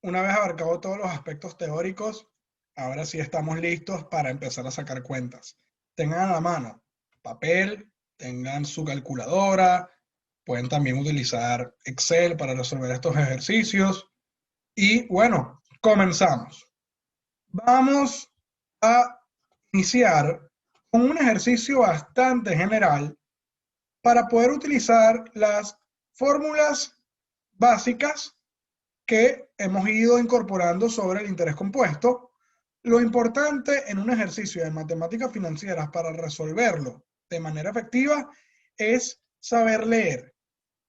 una vez abarcado todos los aspectos teóricos, ahora sí estamos listos para empezar a sacar cuentas. Tengan a la mano papel, tengan su calculadora, pueden también utilizar Excel para resolver estos ejercicios. Y bueno, comenzamos. Vamos a iniciar con un ejercicio bastante general para poder utilizar las fórmulas básicas que hemos ido incorporando sobre el interés compuesto. Lo importante en un ejercicio de matemáticas financieras para resolverlo de manera efectiva es saber leer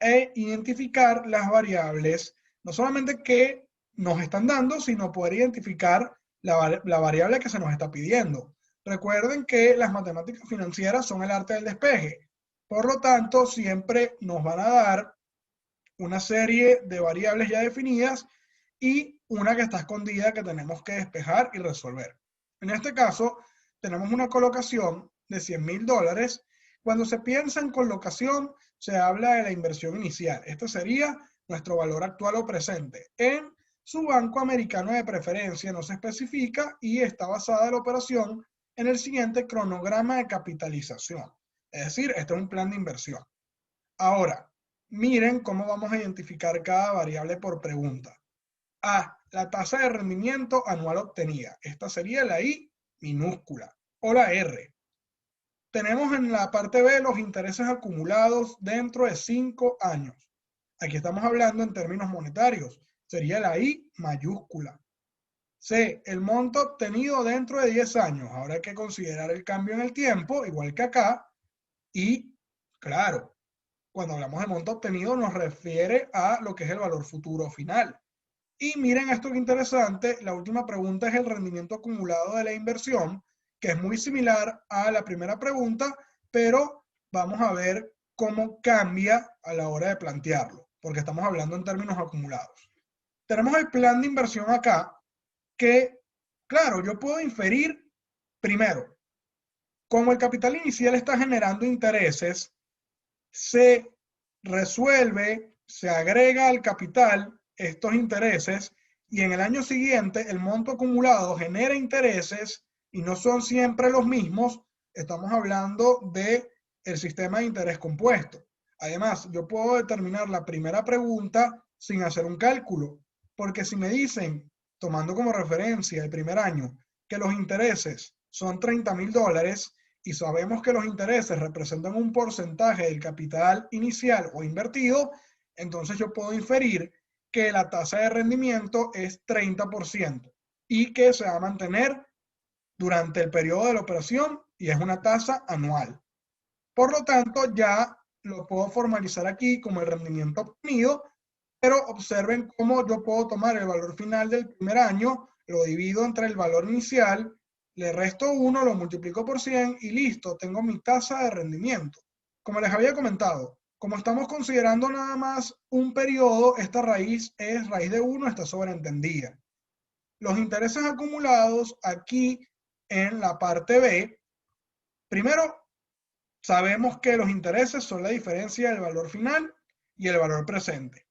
e identificar las variables, no solamente que nos están dando, sino poder identificar la variable que se nos está pidiendo. Recuerden que las matemáticas financieras son el arte del despeje. Por lo tanto, siempre nos van a dar una serie de variables ya definidas y una que está escondida que tenemos que despejar y resolver. En este caso, tenemos una colocación de $100,000. Cuando se piensa en colocación, se habla de la inversión inicial. Este sería nuestro valor actual o presente. En su banco americano de preferencia no se especifica y está basada la operación en el siguiente cronograma de capitalización. Es decir, este es un plan de inversión. Ahora, miren cómo vamos a identificar cada variable por pregunta. A, la tasa de rendimiento anual obtenida. Esta sería la I minúscula o la R. Tenemos en la parte B los intereses acumulados dentro de 5 años. Aquí estamos hablando en términos monetarios. Sería la I mayúscula. C, el monto obtenido dentro de 10 años. Ahora hay que considerar el cambio en el tiempo, igual que acá. Y, claro, cuando hablamos de monto obtenido nos refiere a lo que es el valor futuro final. Y miren esto que interesante, la última pregunta es el rendimiento acumulado de la inversión, que es muy similar a la primera pregunta, pero vamos a ver cómo cambia a la hora de plantearlo, porque estamos hablando en términos acumulados. Tenemos el plan de inversión acá, que, claro, yo puedo inferir primero, como el capital inicial está generando intereses, se resuelve, se agrega al capital estos intereses y en el año siguiente el monto acumulado genera intereses y no son siempre los mismos. Estamos hablando de el sistema de interés compuesto. Además, yo puedo determinar la primera pregunta sin hacer un cálculo, porque si me dicen, tomando como referencia el primer año, que los intereses son $30,000, y sabemos que los intereses representan un porcentaje del capital inicial o invertido, entonces yo puedo inferir que la tasa de rendimiento es 30% y que se va a mantener durante el periodo de la operación y es una tasa anual. Por lo tanto, ya lo puedo formalizar aquí como el rendimiento obtenido, pero observen cómo yo puedo tomar el valor final del primer año, lo divido entre el valor inicial, le resto 1, lo multiplico por 100 y listo, tengo mi tasa de rendimiento. Como les había comentado, como estamos considerando nada más un periodo, esta raíz es raíz de 1, está sobreentendida. Los intereses acumulados aquí en la parte B, primero sabemos que los intereses son la diferencia del valor final y el valor presente.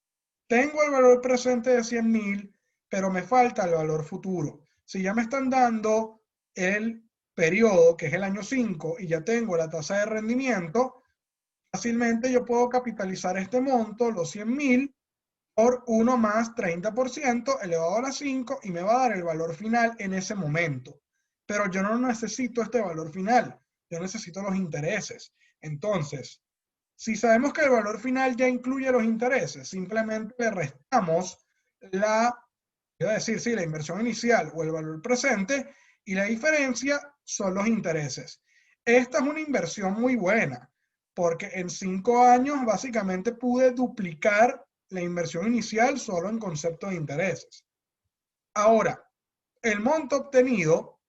Tengo el valor presente de 100,000, pero me falta el valor futuro. Si ya me están dando el periodo, que es el año 5, y ya tengo la tasa de rendimiento, fácilmente yo puedo capitalizar este monto, los 100,000, por 1 más 30% elevado a la 5 y me va a dar el valor final en ese momento. Pero yo no necesito este valor final, yo necesito los intereses. Entonces, si sabemos que el valor final ya incluye los intereses, simplemente le restamos iba a decir, sí, la inversión inicial o el valor presente y la diferencia son los intereses. Esta es una inversión muy buena porque en 5 años básicamente pude duplicar la inversión inicial solo en concepto de intereses. Ahora, el monto obtenido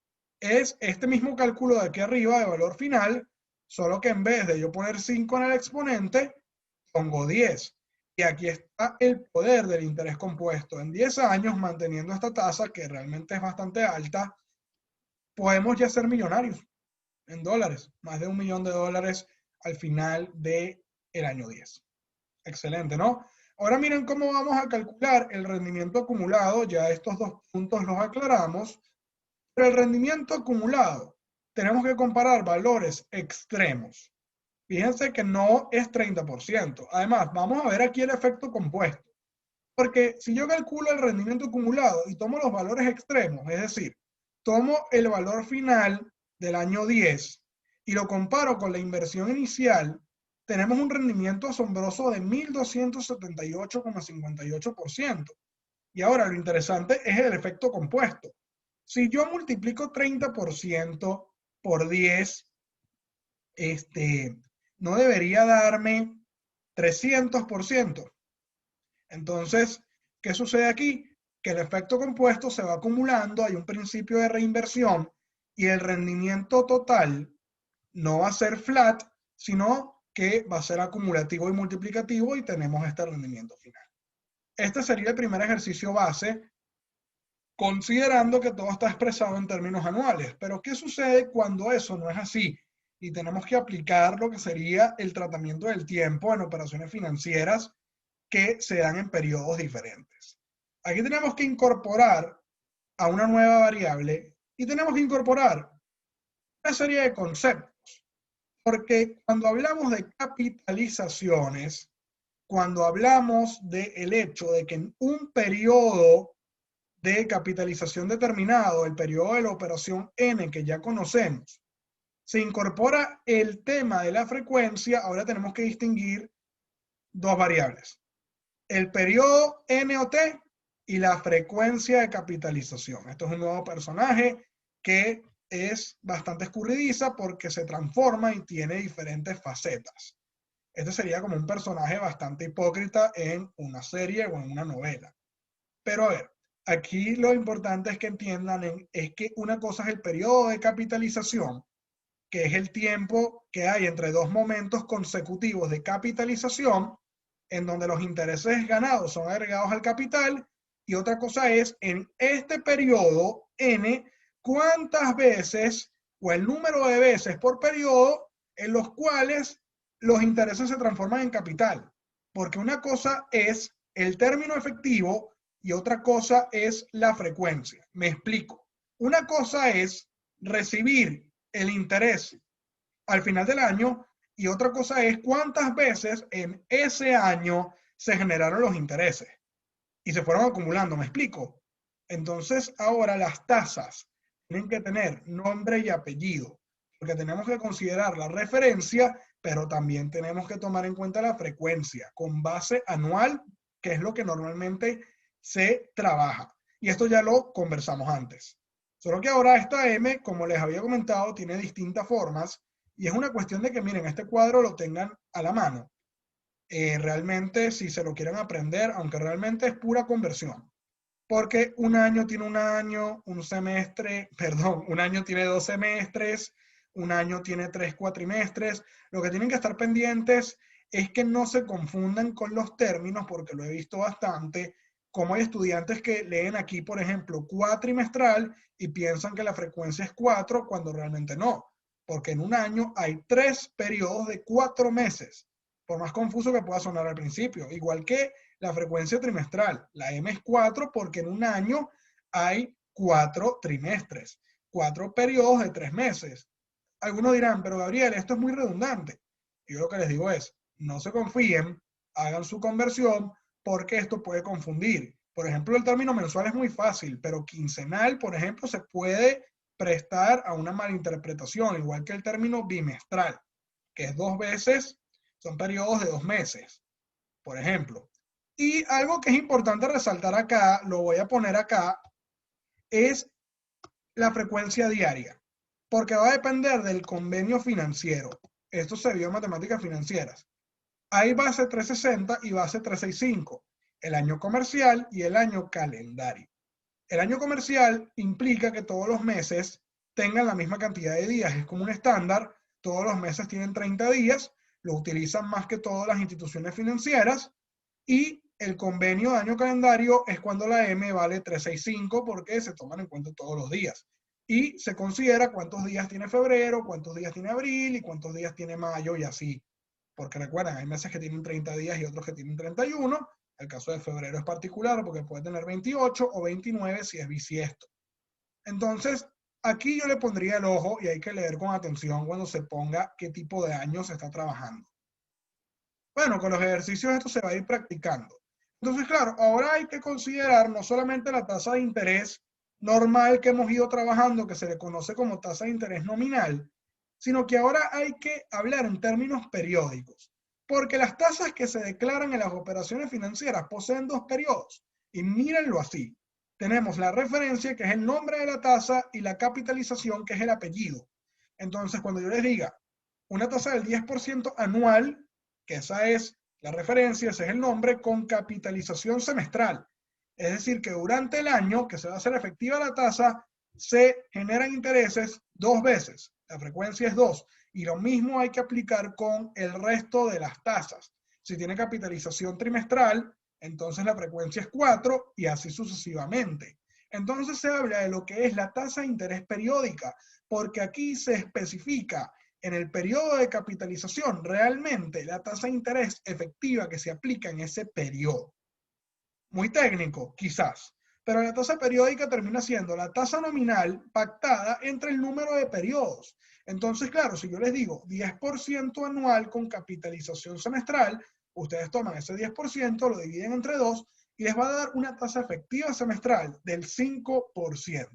es este mismo cálculo de aquí arriba de valor final, solo que en vez de yo poner 5 en el exponente, pongo 10. Y aquí está el poder del interés compuesto. En 10 años, manteniendo esta tasa, que realmente es bastante alta, podemos ya ser millonarios en dólares. Más de $1,000,000 al final del año 10. Excelente, ¿no? Ahora miren cómo vamos a calcular el rendimiento acumulado. Ya estos dos puntos los aclaramos. Pero el rendimiento acumulado, tenemos que comparar valores extremos. Fíjense que no es 30%. Además, vamos a ver aquí el efecto compuesto. Porque si yo calculo el rendimiento acumulado y tomo los valores extremos, es decir, tomo el valor final del año 10 y lo comparo con la inversión inicial, tenemos un rendimiento asombroso de 1.278,58%. Y ahora lo interesante es el efecto compuesto. Si yo multiplico 30% por 10, no debería darme 300%. Entonces, ¿qué sucede aquí? Que el efecto compuesto se va acumulando, hay un principio de reinversión y el rendimiento total no va a ser flat, sino que va a ser acumulativo y multiplicativo y tenemos este rendimiento final. Este sería el primer ejercicio base, considerando que todo está expresado en términos anuales. Pero ¿qué sucede cuando eso no es así? Y tenemos que aplicar lo que sería el tratamiento del tiempo en operaciones financieras que se dan en periodos diferentes. Aquí tenemos que incorporar a una nueva variable y tenemos que incorporar una serie de conceptos, porque cuando hablamos de capitalizaciones, cuando hablamos del hecho de que en un periodo de capitalización determinado, el periodo de la operación N que ya conocemos, se incorpora el tema de la frecuencia, ahora tenemos que distinguir dos variables: el periodo N o T y la frecuencia de capitalización. Esto es un nuevo personaje que es bastante escurridiza porque se transforma y tiene diferentes facetas. Este sería como un personaje bastante hipócrita en una serie o en una novela. Pero a ver, aquí lo importante es que entiendan es que una cosa es el periodo de capitalización, que es el tiempo que hay entre dos momentos consecutivos de capitalización, en donde los intereses ganados son agregados al capital, y otra cosa es, en este periodo N, cuántas veces o el número de veces por periodo en los cuales los intereses se transforman en capital. Porque una cosa es el término efectivo y otra cosa es la frecuencia. Me explico. Una cosa es recibir el interés al final del año y otra cosa es cuántas veces en ese año se generaron los intereses y se fueron acumulando, ¿me explico? Entonces ahora las tasas tienen que tener nombre y apellido, porque tenemos que considerar la referencia, pero también tenemos que tomar en cuenta la frecuencia con base anual, que es lo que normalmente se trabaja. Y esto ya lo conversamos antes. Solo que ahora esta M, como les había comentado, tiene distintas formas y es una cuestión de que, miren, este cuadro lo tengan a la mano. Realmente, si se lo quieren aprender, aunque realmente es pura conversión. Porque un año tiene un año, un semestre, perdón, un año tiene 2 semestres, un año tiene 3 cuatrimestres. Lo que tienen que estar pendientes es que no se confundan con los términos, porque lo he visto bastante, como hay estudiantes que leen aquí, por ejemplo, cuatrimestral y piensan que la frecuencia es 4 cuando realmente no, porque en un año hay 3 periodos de 4 meses, por más confuso que pueda sonar al principio, igual que la frecuencia trimestral. La M es 4 porque en un año hay 4 trimestres, 4 periodos de 3 meses. Algunos dirán, pero Gabriel, esto es muy redundante. Yo lo que les digo es, no se confíen, hagan su conversión, porque esto puede confundir. Por ejemplo, el término mensual es muy fácil, pero quincenal, por ejemplo, se puede prestar a una malinterpretación, igual que el término bimestral, que es 2 veces, son periodos de 2 meses, por ejemplo. Y algo que es importante resaltar acá, lo voy a poner acá, es la frecuencia diaria, porque va a depender del convenio financiero. Esto se vio en matemáticas financieras. Hay base 360 y base 365, el año comercial y el año calendario. El año comercial implica que todos los meses tengan la misma cantidad de días, es como un estándar, todos los meses tienen 30 días, lo utilizan más que todas las instituciones financieras, y el convenio de año calendario es cuando la M vale 365 porque se toman en cuenta todos los días. Y se considera cuántos días tiene febrero, cuántos días tiene abril y cuántos días tiene mayo y así. Porque recuerden, hay meses que tienen 30 días y otros que tienen 31 El caso de febrero es particular porque puede tener 28 o 29 si es bisiesto. Entonces, aquí yo le pondría el ojo y hay que leer con atención cuando se ponga qué tipo de año se está trabajando. Bueno, con los ejercicios esto se va a ir practicando. Entonces, claro, ahora hay que considerar no solamente la tasa de interés normal que hemos ido trabajando, que se le conoce como tasa de interés nominal, sino que ahora hay que hablar en términos periódicos, porque las tasas que se declaran en las operaciones financieras poseen dos periodos, y mírenlo así. Tenemos la referencia, que es el nombre de la tasa, y la capitalización, que es el apellido. Entonces, cuando yo les diga una tasa del 10% anual, que esa es la referencia, ese es el nombre, con capitalización semestral. Es decir, que durante el año que se va a hacer efectiva la tasa, se generan intereses dos veces. La frecuencia es 2. Y lo mismo hay que aplicar con el resto de las tasas. Si tiene capitalización trimestral, entonces la frecuencia es 4 y así sucesivamente. Entonces se habla de lo que es la tasa de interés periódica, porque aquí se especifica en el periodo de capitalización realmente la tasa de interés efectiva que se aplica en ese periodo. Muy técnico, quizás, pero la tasa periódica termina siendo la tasa nominal pactada entre el número de periodos. Entonces, claro, si yo les digo 10% anual con capitalización semestral, ustedes toman ese 10%, lo dividen entre 2 y les va a dar una tasa efectiva semestral del 5%.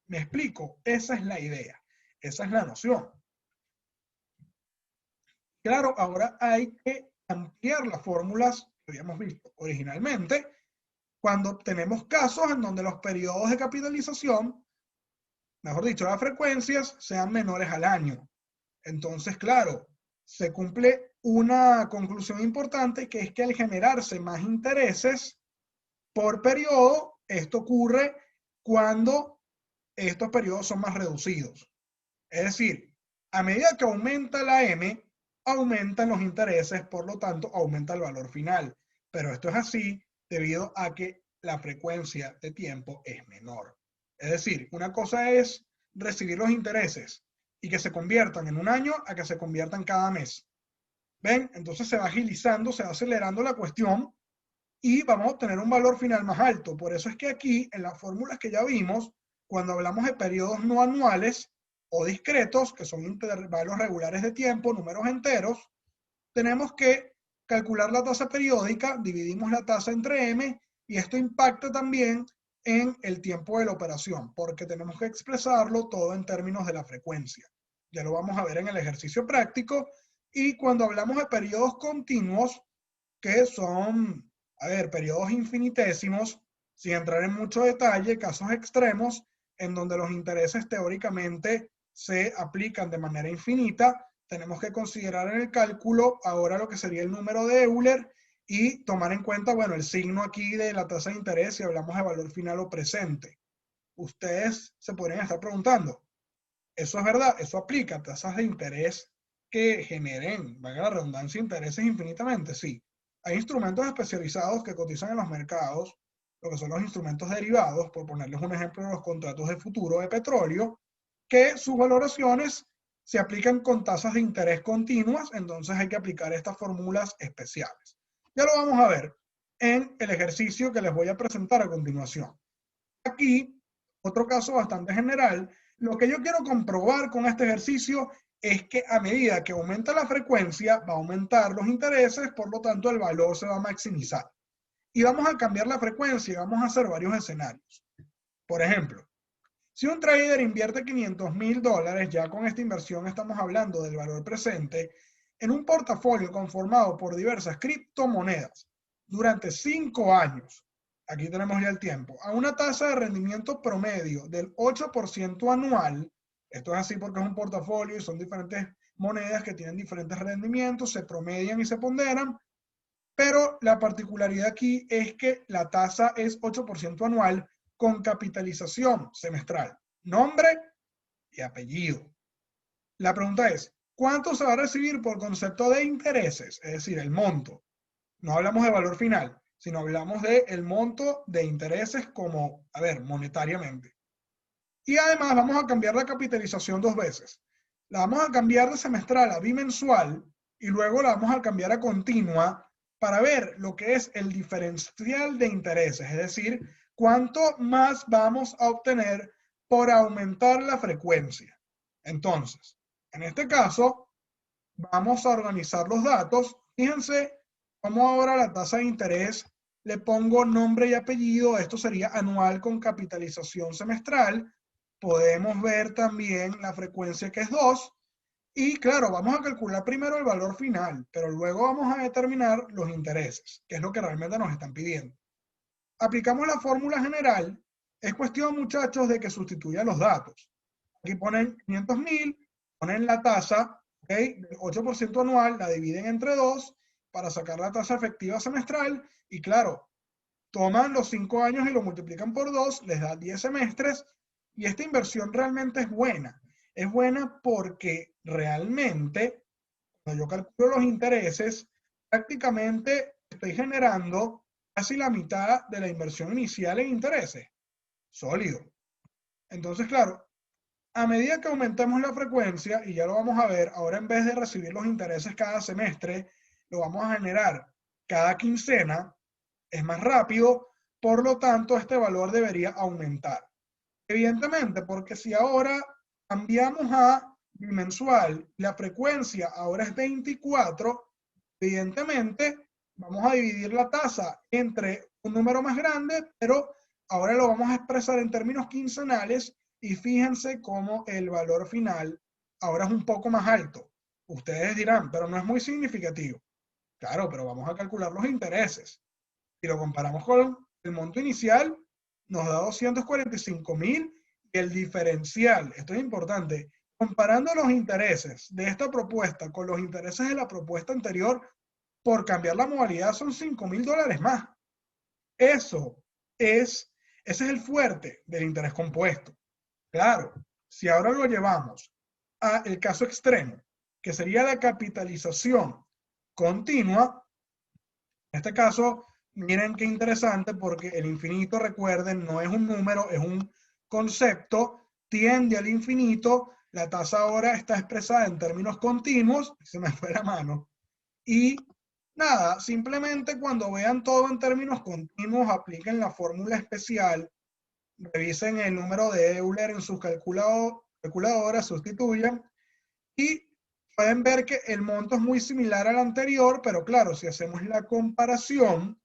¿Me explico? Esa es la idea, esa es la noción. Claro, ahora hay que ampliar las fórmulas que habíamos visto originalmente cuando tenemos casos en donde los periodos de capitalización, mejor dicho, las frecuencias, sean menores al año. Entonces, claro, se cumple una conclusión importante, que es que al generarse más intereses por periodo, esto ocurre cuando estos periodos son más reducidos. Es decir, a medida que aumenta la M, aumentan los intereses, por lo tanto, aumenta el valor final. Pero esto es así debido a que la frecuencia de tiempo es menor. Es decir, una cosa es recibir los intereses y que se conviertan en un año a que se conviertan cada mes. ¿Ven? Entonces se va agilizando, se va acelerando la cuestión y vamos a obtener un valor final más alto. Por eso es que aquí, en las fórmulas que ya vimos, cuando hablamos de periodos no anuales o discretos, que son intervalos regulares de tiempo, números enteros, tenemos que calcular la tasa periódica, dividimos la tasa entre m, y esto impacta también en el tiempo de la operación, porque tenemos que expresarlo todo en términos de la frecuencia. Ya lo vamos a ver en el ejercicio práctico. Y cuando hablamos de periodos continuos, que son, a ver, periodos infinitésimos, sin entrar en mucho detalle, casos extremos en donde los intereses teóricamente se aplican de manera infinita, tenemos que considerar en el cálculo ahora lo que sería el número de Euler y tomar en cuenta, bueno, el signo aquí de la tasa de interés si hablamos de valor final o presente. Ustedes se podrían estar preguntando, ¿eso es verdad? ¿Eso aplica a tasas de interés que generen, valga la redundancia, intereses infinitamente? Sí. Hay instrumentos especializados que cotizan en los mercados, lo que son los instrumentos derivados, por ponerles un ejemplo, los contratos de futuro de petróleo, que sus valoraciones se aplican con tasas de interés continuas, entonces hay que aplicar estas fórmulas especiales. Ya lo vamos a ver en el ejercicio que les voy a presentar a continuación. Aquí, otro caso bastante general, lo que yo quiero comprobar con este ejercicio es que a medida que aumenta la frecuencia, va a aumentar los intereses, por lo tanto el valor se va a maximizar. Y vamos a cambiar la frecuencia y vamos a hacer varios escenarios. Por ejemplo, si un trader invierte $500,000, ya con esta inversión estamos hablando del valor presente, en un portafolio conformado por diversas criptomonedas durante 5 años, aquí tenemos ya el tiempo, a una tasa de rendimiento promedio del 8% anual. Esto es así porque es un portafolio y son diferentes monedas que tienen diferentes rendimientos, se promedian y se ponderan, pero la particularidad aquí es que la tasa es 8% anual con capitalización semestral, nombre y apellido. La pregunta es, ¿cuánto se va a recibir por concepto de intereses? Es decir, el monto. No hablamos de valor final, sino hablamos de el monto de intereses como, a ver, monetariamente. Y además vamos a cambiar la capitalización 2 veces. La vamos a cambiar de semestral a bimensual y luego la vamos a cambiar a continua para ver lo que es el diferencial de intereses, es decir, cuánto más vamos a obtener por aumentar la frecuencia. Entonces, en este caso, vamos a organizar los datos. Fíjense cómo ahora la tasa de interés le pongo nombre y apellido. Esto sería anual con capitalización semestral. Podemos ver también la frecuencia, que es 2. Y claro, vamos a calcular primero el valor final, pero luego vamos a determinar los intereses, que es lo que realmente nos están pidiendo. Aplicamos la fórmula general. Es cuestión, muchachos, de que sustituyan los datos. Aquí ponen 500.000, ponen la tasa, ¿okay? Del 8% anual, la dividen entre 2 para sacar la tasa efectiva semestral. Y claro, toman los 5 años y lo multiplican por 2, les da 10 semestres. Y esta inversión realmente es buena. Es buena porque realmente, cuando yo calculo los intereses, prácticamente estoy generando casi la mitad de la inversión inicial en intereses. Sólido. Entonces, claro, a medida que aumentamos la frecuencia, y ya lo vamos a ver, ahora en vez de recibir los intereses cada semestre, lo vamos a generar cada quincena, es más rápido, por lo tanto, este valor debería aumentar. Evidentemente, porque si ahora cambiamos a bimensual, la frecuencia ahora es 24, evidentemente vamos a dividir la tasa entre un número más grande, pero ahora lo vamos a expresar en términos quincenales y fíjense cómo el valor final ahora es un poco más alto. Ustedes dirán, pero no es muy significativo. Claro, pero vamos a calcular los intereses. Si lo comparamos con el monto inicial, nos da 245.000 y el diferencial, esto es importante, comparando los intereses de esta propuesta con los intereses de la propuesta anterior, por cambiar la modalidad son $5.000 más. Ese es el fuerte del interés compuesto. Claro, si ahora lo llevamos al caso extremo, que sería la capitalización continua, en este caso, miren qué interesante, porque el infinito, recuerden, no es un número, es un concepto, tiende al infinito. La tasa ahora está expresada en términos continuos, se me fue la mano. Y nada, simplemente cuando vean todo en términos continuos, apliquen la fórmula especial, revisen el número de Euler en sus calculadoras, sustituyan y pueden ver que el monto es muy similar al anterior, pero claro, si hacemos la comparación,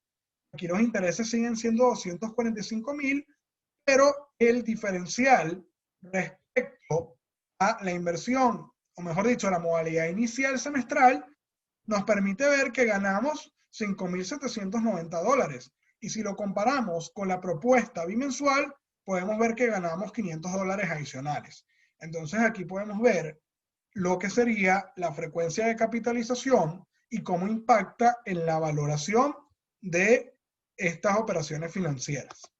aquí los intereses siguen siendo 245.000, pero el diferencial respecto a la inversión, o mejor dicho, a la modalidad inicial semestral, nos permite ver que ganamos $5.790. Y si lo comparamos con la propuesta bimensual, podemos ver que ganamos $500 adicionales. Entonces aquí podemos ver lo que sería la frecuencia de capitalización y cómo impacta en la valoración de estas operaciones financieras.